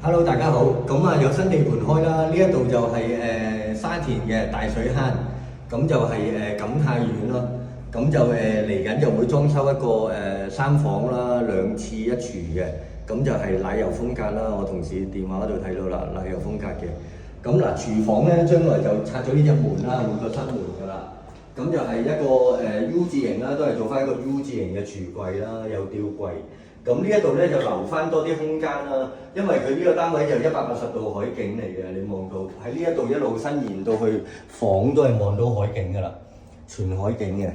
Hello，大家好。咁啊，有新地盤開啦，呢一度就係沙田嘅大水坑，咁就係錦泰苑咯。咁就嚟緊就會裝修一個三房啦，兩廁一廚嘅，咁就係奶油風格啦。我同事電話嗰度睇到啦，奶油風格嘅。咁嗱，廚房咧將來就拆咗呢隻門啦，換個新門㗎啦。咁就係一個U 字型啦，都係做翻一個 U 字型嘅櫥櫃啦，有吊櫃。咁呢一度咧就留翻多啲空間啦，因為佢呢個單位就180度海景嚟嘅，你望到喺呢一度一路伸延到去房都係望到海景㗎啦，全海景嘅。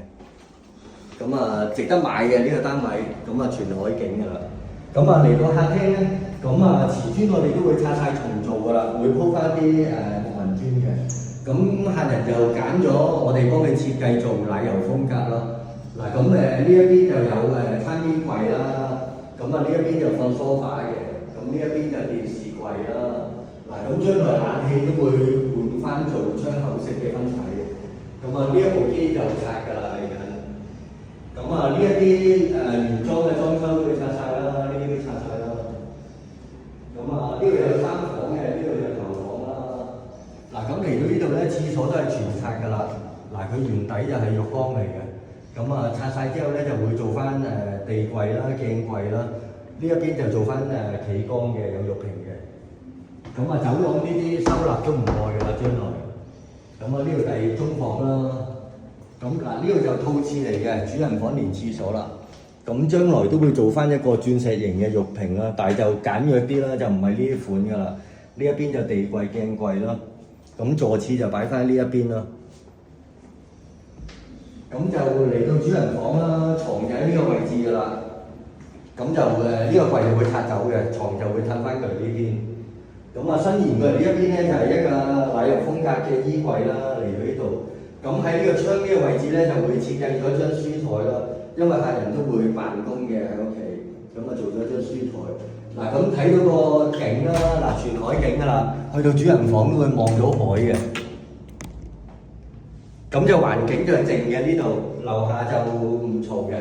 咁啊，值得買嘅呢個單位，咁啊全海景㗎啦。咁啊嚟到客廳咧，咁啊瓷磚我哋都會拆晒重做㗎啦，會鋪翻啲木紋磚嘅。咁客人就揀咗我哋幫佢設計做奶油風格咯。嗱，咁呢一邊就有餐衣櫃啦。咁啊呢一邊就放梳化嘅，咁呢一邊就電視櫃啦。嗱，咁將來冷氣都會換翻做窗口式嘅分體嘅。咁啊呢一部機就拆㗎啦嚟緊。咁啊呢一啲原裝嘅裝修都要拆晒啦，呢啲都拆晒啦。咁啊呢度有三房嘅，呢度有頭房啦。嗱，咁嚟到呢度咧，廁所都係全拆㗎啦。嗱，佢原底就係浴缸嚟嘅。咁啊拆晒之後咧，就會做翻地櫃啦、鏡櫃啦。呢一邊就做翻企缸嘅，有浴屏嘅。咁啊走廊呢啲收納都唔愛㗎啦，將來。咁啊呢度第中房啦。咁嗱呢度就套廁嚟嘅，主人房連廁所啦。咁將來都會做翻一個鑽石型嘅浴屏啦，但係就簡約啲啦，就唔係呢啲款㗎啦。呢一邊就地櫃、鏡櫃啦。咁座廁就擺翻呢一邊啦。咁就嚟到主人房啦，床就喺呢個位置㗎啦。咁就呢個櫃就會拆走嘅，床就會褪翻佢呢邊。咁啊伸延過嚟呢一邊咧就係一個奶油風格嘅衣櫃啦，嚟到呢度。咁喺呢個窗呢個位置咧就會設計咗張書台啦，因為客人都會辦公嘅喺屋企，咁啊做咗張書台。嗱，咁睇到個景啦，嗱全海景㗎啦，去到主人房都會望到海嘅。咁就環境就靜嘅呢度，樓下就唔嘈嘅。